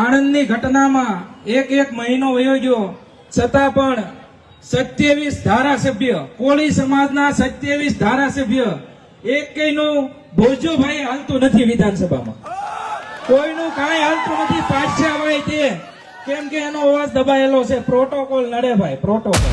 આણંદની ઘટનામાં એક મહિનો વયો ગયો છતાં પણ 27 ધારાસભ્ય કોળી સમાજના 27 ધારાસભ્ય એકનું ભોજોભાઈ હાલતું નથી વિધાનસભામાં, કોઈનું કાંઈ હાલતું નથી. પાછા ભાઈ તે કેમ કે એનો અવાજ દબાયેલો છે. પ્રોટોકોલ નડે ભાઈ, પ્રોટોકોલ.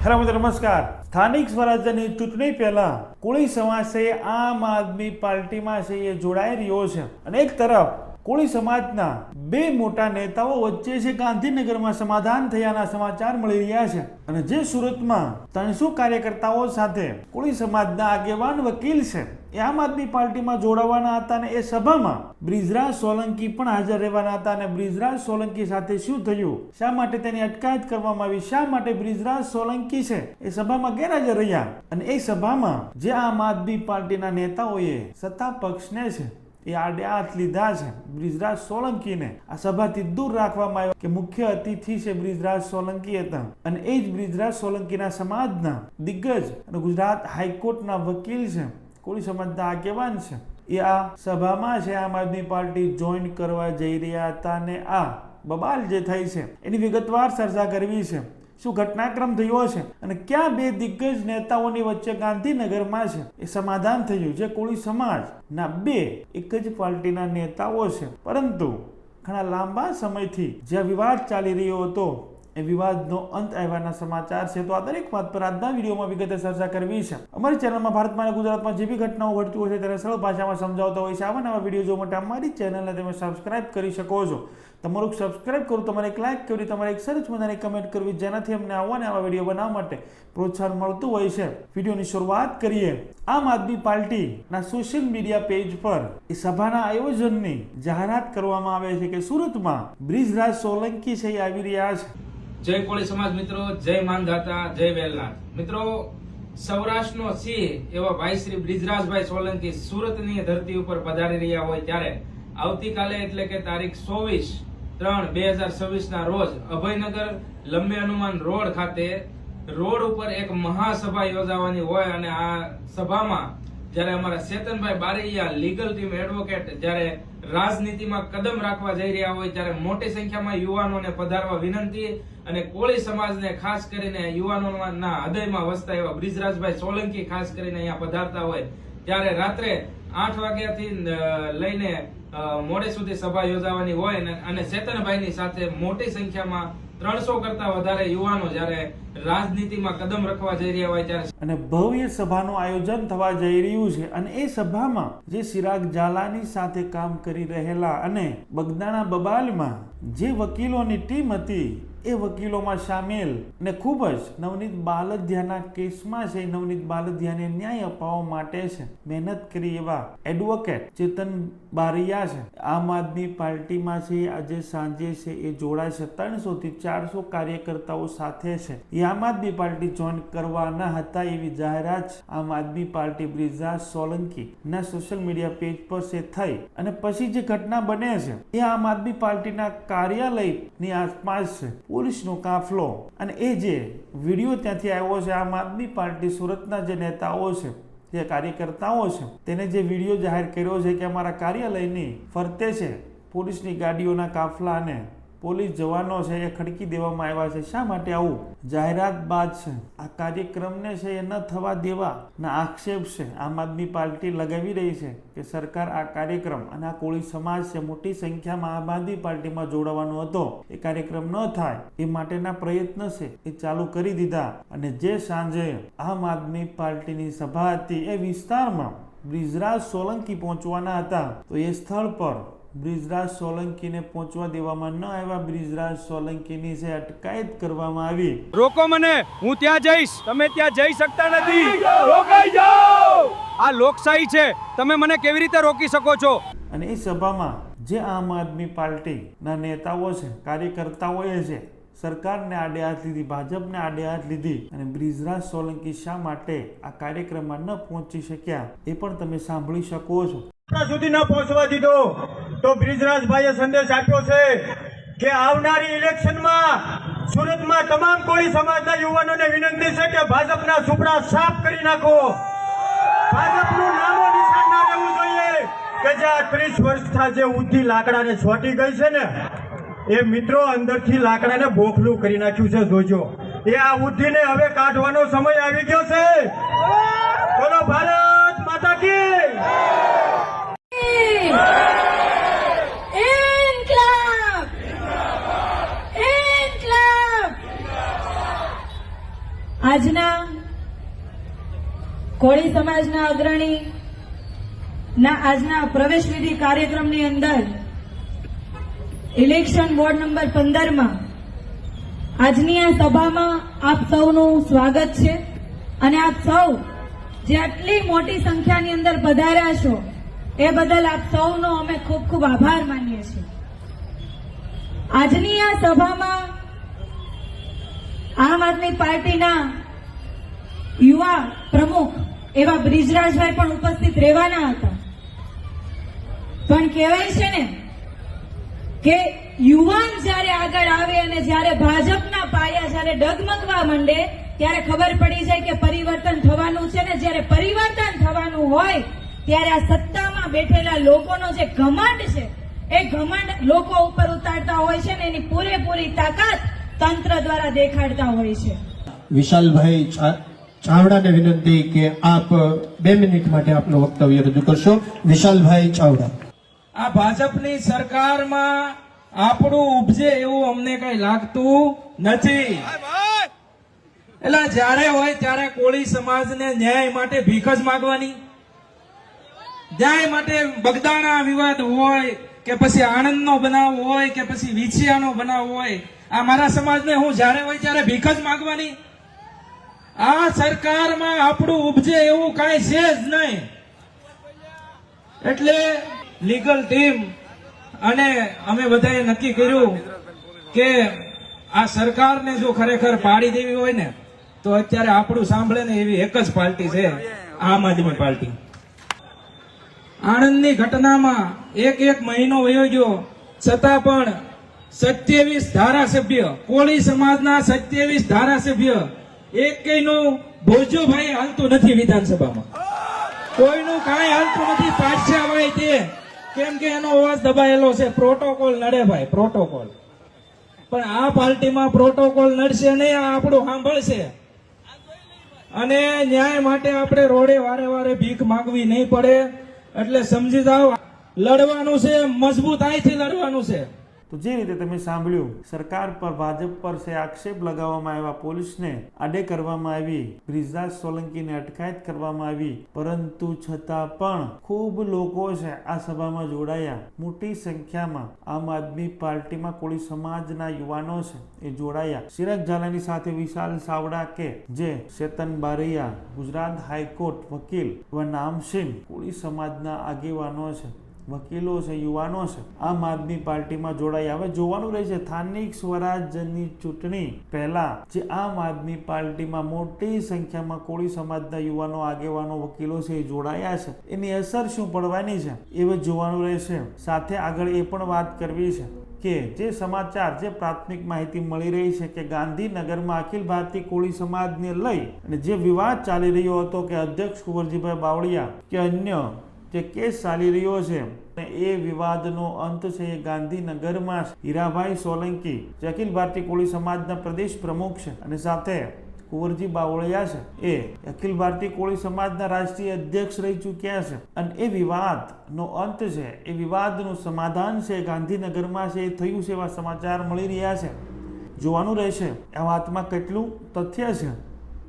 હેલો મિત્રો, નમસ્કાર. સ્થાનિક સ્વરાજ્યની ચૂંટણી પહેલા કોળી સમાજ છે આમ આદમી પાર્ટીમાં છે એ જોડાઈ રહ્યો છે અને એક તરફ કોળી સમાજના બે મોટા નેતાઓ વચ્ચે છે ગાંધીનગરમાં સમાધાન થયાના સમાચાર મળી રહ્યા છે અને જે સુરતમાં 300 કાર્યકર્તાઓ સાથે કોળી સમાજના આગેવાન વકીલ છે એ આમ આદમી પાર્ટીમાં જોડાવાના હતા અને એ સભામાં બ્રિજરાજ સોલંકી પણ હાજર રહેવાના હતા અને બ્રિજરાજ સોલંકી સાથે શું થયું, શા માટે તેની અટકાયત કરવામાં આવી, શા માટે બ્રિજરાજ સોલંકી છે એ સભામાં ગેરહાજર રહ્યા અને એ સભામાં જે આમ આદમી પાર્ટીના નેતાઓએ સત્તા પક્ષને છે એ આડે હાથ લીધા છે. બ્રિજરાજ સોલંકીને આ સભાથી દૂર રાખવામાં આવ્યા કે મુખ્ય અતિથિ છે બ્રિજરાજ સોલંકી હતા અને એ જ બ્રિજરાજ સોલંકીના સમાજના દિગ્ગજ અને ગુજરાત હાઈકોર્ટના વકીલ છે, કોળી સમાજના આગેવાન છે, એ આ સભામાં છે આમ આદમી પાર્ટી જોઈન કરવા જઈ રહ્યા હતા અને આ બબાલ જે થઈ છે એની વિગતવાર ચર્ચા કરવી છે. શું ઘટનાક્રમ થયો છે અને ક્યાં બે દિગ્ગજ નેતાઓની વચ્ચે ગાંધીનગરમાં છે એ સમાધાન થયું જે કોળી સમાજના બે એક જ પાર્ટીના નેતાઓ છે, પરંતુ ઘણા લાંબા સમયથી જે વિવાદ ચાલી રહ્યો હતો એ વિવાદનો અંત આવ્યાના સમાચાર છે. તો આ દરેક વાત પર આજના વિડીયોમાં વિગતે ચર્ચા કરવી છે. અમારી ચેનલમાં ભારતમાં અને ગુજરાતમાં જે બી ઘટનાઓ ઘટતી હોય છે તેને સરળ ભાષામાં સમજાવતા હોય છે. આવા નવા વિડીયો જોવા માટે અમારી ચેનલને તમે સબસ્ક્રાઇબ કરી શકો છો. તમારું સબસ્ક્રાઇબ કરું, તમારે એક લાઇક કરવી, તમારે એક સરસ મજાની કમેન્ટ કરવી, જેનાથી અમને આવા વિડીયો બનાવવા માટે પ્રોત્સાહન મળતું હોય છે. વિડીયોની શરૂઆત કરીએ. આમ આદમી પાર્ટીના સોશિયલ મીડિયા પેજ પર એ સભાના આયોજનની જાહેરાત કરવામાં આવે છે કે સુરતમાં બ્રિજરાજ સોલંકી છે એ આવી રહ્યા છે. જય કોળી સમાજ મિત્રો, જય માનધાતા, જય વેલનાથ મિત્રો. સૌરાષ્ટ્રનો સિંહ એવા ભાઈ શ્રી બ્રિજરાજભાઈ સોલંકી સુરતની ધરતી ઉપર પધારી રહ્યા હોય ત્યારે આવતીકાલે એટલે કે તારીખ 24/3/2026 ના રોજ અભયનગર લંબે હનુમાન રોડ ખાતે રોડ ઉપર એક મહાસભા યોજાવાની હોય અને આ સભામાં જ્યારે અમારા Chetanbhai Baraiya legal team advocate જ્યારે રાજનીતિમાં કદમ રાખવા જઈ રહ્યા હોય ત્યારે મોટી સંખ્યામાં યુવાનોને પધારવા વિનંતી અને કોળી સમાજને ખાસ કરીને યુવાનોના હૃદયમાં વસતા એવા બ્રિજરાજભાઈ સોલંકી ખાસ કરીને અહીંયા પધારતા હોય ત્યારે રાત્રે 8 વાગ્યાથી લઈને મોડે સુધી સભા યોજાવાની હોય અને ચેતનભાઈની સાથે મોટી સંખ્યામાં 300 કરતા વધારે યુવાનો જ્યારે રાજનીતિમાં કદમ રખવા જઈ રહ્યા હોય ત્યારે અને ભવ્ય સભાનું આયોજન થવા જઈ રહ્યું છે અને એ સભામાં જે ચિરાગ ઝાલાની સાથે કામ કરી રહેલા અને બગદાણા બબાલમાં જે વકીલોની ટીમ હતી એ વકીલોમાં સામેલ અને ખૂબ જ નવનીત બાલદિયાના કેસમાં છે નવનીત બાલદિયાને ન્યાય અપાવવા માટે છે મહેનત કરી એવા એડવોકેટ ચેતન બારૈયા છે આમ આદમી પાર્ટીમાં છે આજે સાંજે છે એ જોડાશે. 300 થી 400 કાર્યકર્તાઓ સાથે છે એ આમ આદમી પાર્ટી જોઈન કરવાના હતા એવી જાહેરાત આમ આદમી પાર્ટી બ્રિજરાજ સોલંકી ના સોશિયલ મીડિયા પેજ પર છે થઈ અને પછી જે ઘટના બને છે એ આમ આદમી પાર્ટીના કાર્યાલયની આસપાસ છે પોલીસનો કાફલો અને એ જે વિડીયો ત્યાંથી આવ્યો છે આમ આદમી પાર્ટી સુરતના જે નેતાઓ છે જે કાર્યકર્તાઓ છે તેને જે વિડીયો જાહેર કર્યો છે કે અમારા કાર્યાલયની ફરતે છે પોલીસની ગાડીઓના કાફલા અને પોલીસ જવાનો છે એ ખડકી દેવામાં આવ્યા છે. શા માટે આવું? જાહેરાત બાદ છે આ કાર્યક્રમને છે એ ન થવા દેવા ના આક્ષેપ છે આમ આદમી પાર્ટી લગાવી રહી છે કે સરકાર આ કાર્યક્રમ અને આ કોળી સમાજ છે મોટી સંખ્યામાં આમ આદમી પાર્ટીમાં જોડાવાનો હતો એ કાર્યક્રમ ન થાય એ માટેના પ્રયત્ન છે એ ચાલુ કરી દીધા અને જે સાંજે આમ આદમી પાર્ટીની સભા હતી એ વિસ્તારમાં બ્રિજરાજ સોલંકી પહોંચવાના હતા તો એ સ્થળ પર બ્રિજરાજ સોલંકીને પહોંચવા દેવામાં ન આવ્યા. બ્રિજરાજ સોલંકીની છે અટકાયત કરવામાં આવી. રોકો મને, હું ત્યાં જઈશ, તમે ત્યાં જઈ શકતા નથી. રોકાઈ જાઓ, આ લોકશાહી છે, તમે મને કેવી રીતે રોકી શકો છો? અને એ સભામાં જે આમ આદમી પાર્ટીના નેતાઓ છે કાર્યકર્તાઓએ છે સરકારને આડે હાથ લીધી, ભાજપને આડે હાથ લીધી અને બ્રિજરાજ સોલંકી શા માટે આ કાર્યક્રમમાં ન પહોંચી શક્યા એ પણ તમે સાંભળી શકો છો. સુધી ન પહોંચવા દીધો તો બ્રિજરાજભાઈએ સંદેશ આપ્યો છે કે આવનારી ઇલેક્શનમાં સુરતમાં તમામ કોળી સમાજના યુવાનોને વિનંતી છે કે ભાજપના સુપડા સાફ કરી નાખો. ભાજપનું નામો નિશાન ના રહેવું જોઈએ. કે જે આ 30 વર્ષથી જે ઉદ્ધી લાકડાને છોટી ગઈ છે ને એ મિત્રો અંદરથી લાકડાને બોખલું કરી નાખ્યું છે. જોજો, એ આ ઉદ્ધીને હવે કાઢવાનો સમય આવી ગયો છે. બોલો ભારત માતા કી. ઇન્કલાબ! ઇન્કલાબ! આજના કોળી સમાજના અગ્રણી ના આજના પ્રવેશ વિધિ કાર્યક્રમની અંદર ઇલેક્શન વોર્ડ નંબર 15 માં આજની આ સભામાં આપ સૌનું સ્વાગત છે અને આપ સૌ જે આટલી મોટી સંખ્યાની અંદર પધાર્યા છો એ બદલ આપ સૌનો અમે ખૂબ ખૂબ આભાર માનીએ છીએ. આજની આ સભામાં આમ આદમી પાર્ટીના યુવા પ્રમુખ એવા બ્રિજરાજભાઈ પણ ઉપસ્થિત રહેવાના હતા. પણ કહેવાય છે ને કે યુવાન જ્યારે આગળ આવે અને જ્યારે ભાજપના પાયા જ્યારે ડગમગવા માંડે ત્યારે ખબર પડી જાય કે પરિવર્તન થવાનું છે ને જ્યારે પરિવર્તન થવાનું હોય ત્યારે આ સત્તામાં બેઠેલા લોકોનો જે ઘમંડ છે એ ઘમંડ લોકો ઉપર ઉતારતા હોય છે ને એની પૂરેપૂરી તાકાત તંત્ર દ્વારા દેખાડતા હોય છે. વિશાલભાઈ ચાવડાને વિનંતી કે આપ 2 મિનિટ માટે આપનું વક્તવ્ય રજૂ કરશો. વિશાલભાઈ ચાવડા. આ ભાજપની સરકારમાં આપણું ઉપજે એવું અમને કઈ લાગતું નથી. એટલે જ્યારે હોય ત્યારે કોળી સમાજને ન્યાય માટે ભીખ જ માંગવાની, ન્યાય માટે બગદાણા વિવાદ હોય કે પછી આણંદનો બનાવ હોય કે પછી વિછિયાનો બનાવ હોય, આ મારા સમાજને હું જ્યારે હોય ત્યારે ભીખ જ માંગવાની. આ સરકારમાં આપણું ઉપજે એવું કાંઈ છે જ નહીં. એટલે લીગલ ટીમ અને અમે બધાએ નક્કી કર્યું કે આ સરકારને જો ખરેખર પાડી દેવી હોય ને તો અત્યારે આપણું સાંભળે ને એવી એક જ પાર્ટી છે, આમ આદમી પાર્ટી. આણંદની ઘટનામાં એક મહિનો વયો ગયો છતાં પણ 27 ધારાસભ્ય, કોળી સમાજના 27 ધારાસભ્ય, એકનું ભોજોભાઈ હાલતું નથી વિધાનસભામાં, કોઈનું કાંઈ હાલતું નથી. પાછા હોય તે કેમ કે એનો અવાજ દબાયેલો છે. પ્રોટોકોલ નડે ભાઈ, પ્રોટોકોલ. પણ આ પાર્ટીમાં પ્રોટોકોલ નડશે નહીં, આ આપણું સાંભળશે. અને ન્યાય માટે આપણે રોડે વારે વારે ભીખ માંગવી નહીં પડે. એટલે સમજી જાઓ, લડવાનું છે, મજબૂતાઈથી લડવાનું છે. તો જે રીતે તમે સાંભળ્યું, સરકાર પર, ભાજપ પર છે આક્ષેપ લગાવવામાં આવ્યા, પોલીસને આડે કરવામાં આવી, બ્રિજરાજ સોલંકીને અટકાયત કરવામાં આવી, પરંતુ છતાં પણ ખૂબ લોકો છે આ સભામાં જોડાયા. મોટી સંખ્યામાં આમ આદમી પાર્ટીમાં કોળી સમાજના યુવાનો છે એ જોડાયા. ચિરાગ ઝાલાની સાથે વિશાલ ચાવડા કે જે ચેતન બારૈયા, ગુજરાત હાઈકોર્ટ વકીલ એવા નામશીન કોળી સમાજના આગેવાનો છે, વકીલો છે, યુવાનો છે, આમ આદમી પાર્ટીમાં જોડાયા. હવે જોવાનું રહેશે સ્થાનિક સ્વરાજ્યની ચૂંટણી પહેલા જે આમ આદમી પાર્ટીમાં મોટી સંખ્યામાં કોળી સમાજના યુવાનો, આગેવાનો, વકીલો છે એ જોડાયા છે, એની અસર શું પડવાની છે એ જોવાનું રહેશે. સાથે આગળ એ પણ વાત કરવી છે કે જે સમાચાર, જે પ્રાથમિક માહિતી મળી રહી છે કે ગાંધીનગરમાં અખિલ ભારતીય કોળી સમાજને લઈ અને જે વિવાદ ચાલી રહ્યો હતો કે અધ્યક્ષ કુંવરજીભાઈ બાવળિયા કે અન્ય જે કેસ ચાલી રહ્યો છે એ વિવાદનો અંત છે એ ગાંધીનગરમાં હીરાભાઈ સોલંકી જે અખિલ ભારતીય કોળી સમાજના પ્રદેશ પ્રમુખ છે અને સાથે કુંવરજી બાવળિયા છે એ અખિલ ભારતીય કોળી સમાજના રાષ્ટ્રીય અધ્યક્ષ રહી ચૂક્યા છે અને એ વિવાદનો અંત છે, એ વિવાદનું સમાધાન છે ગાંધીનગરમાં છે એ થયું છે એવા સમાચાર મળી રહ્યા છે. જોવાનું રહેશે આ વાતમાં કેટલું તથ્ય છે.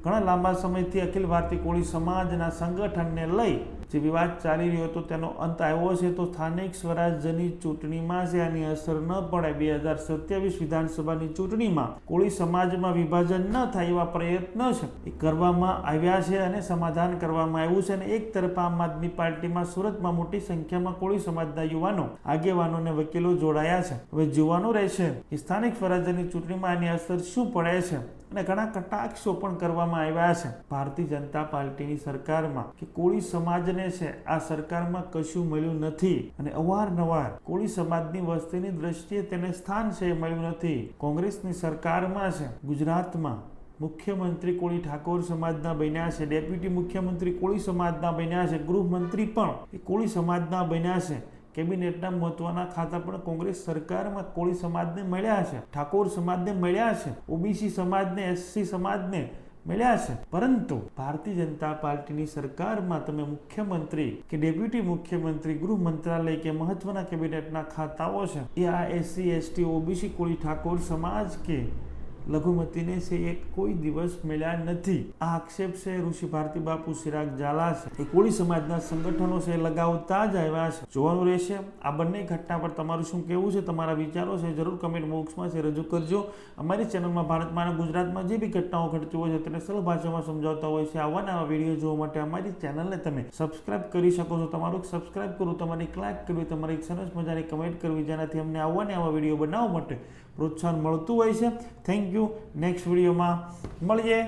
ઘણા લાંબા સમયથી અખિલ ભારતીય કોળી સમાજના સંગઠનને લઈ જે વિવાદ ચાલી રહ્યો હતો તેનો અંત આવ્યો છે. તો સ્થાનિક સ્વરાજ્યની ચૂંટણીમાં છે આની અસર ન પડે. 2027 વિધાનસભાની ચૂંટણીમાં કોળી સમાજમાં વિભાજન ન થાય એવા પ્રયત્ન છે એ કરવામાં આવ્યા છે અને સમાધાન કરવામાં આવ્યું છે. અને એક તરફ આમ આદમી પાર્ટીમાં સુરતમાં મોટી સંખ્યામાં કોળી સમાજના યુવાનો, આગેવાનો અને વકીલો જોડાયા છે. હવે જોવાનું રહેશે કે સ્થાનિક સ્વરાજ્યની ચૂંટણીમાં આની અસર શું પડે છે. અને ઘણા કટાક્ષો પણ કરવામાં આવ્યા છે ભારતીય જનતા પાર્ટીની સરકારમાં કે કોળી સમાજને છે આ સરકારમાં કશું મળ્યું નથી અને અવારનવાર કોળી સમાજની વસ્તીની દ્રષ્ટિએ તેને સ્થાન છે મળ્યું નથી. કોંગ્રેસની સરકારમાં છે ગુજરાતમાં મુખ્યમંત્રી કોળી ઠાકોર સમાજના બન્યા છે, ડેપ્યુટી મુખ્યમંત્રી કોળી સમાજના બન્યા છે, ગૃહમંત્રી પણ એ કોળી સમાજના બન્યા છે, કેબિનેટના મહત્વના ખાતા પણ કોંગ્રેસ સરકારમાં કોળી સમાજને મળ્યા છે, ઠાકોર સમાજને મળ્યા છે, ઓબીસી સમાજને, એસસી સમાજને મળ્યા છે. પરંતુ ભારતીય જનતા પાર્ટીની સરકારમાં તમે મુખ્યમંત્રી કે ડેપ્યુટી મુખ્યમંત્રી, ગૃહ મંત્રાલય કે મહત્વના કેબિનેટના ખાતાઓ છે એ આ એસસી, એસટી, ઓબીસી, કોળી ઠાકોર સમાજ કે લઘુમતીને છે એ કોઈ દિવસ મળ્યા નથી. આ આક્ષેપ છે ઋષિ ભારતી બાપુ ચિરાગ ઝાલા છે એ કોળી સમાજના સંગઠનો છે લગાવતા જ આવ્યા છે. જોવાનું રહેશે આ બંને ઘટના પર તમારું શું કહેવું છે, તમારા વિચારો છે જરૂર કમેન્ટ બોક્સમાં છે રજૂ કરજો. અમારી ચેનલમાં ભારતમાં અને ગુજરાતમાં જે બી ઘટનાઓ ઘટતી હોય છે તેને સરળ ભાષામાં સમજાવતા હોય છે. આવા નવા વિડીયો જોવા માટે અમારી ચેનલને તમે સબસ્ક્રાઇબ કરી શકો છો. તમારું સબસ્ક્રાઇબ કરવું, તમારી લાઈક કરવી, તમારી સરસ મજાની કમેન્ટ કરવી, જેનાથી અમને આવા વિડીયો બનાવવા માટે પ્રોત્સાહન મળતું હોય છે. Thank you. નેક્સ્ટ વિડીયોમાં મળીએ.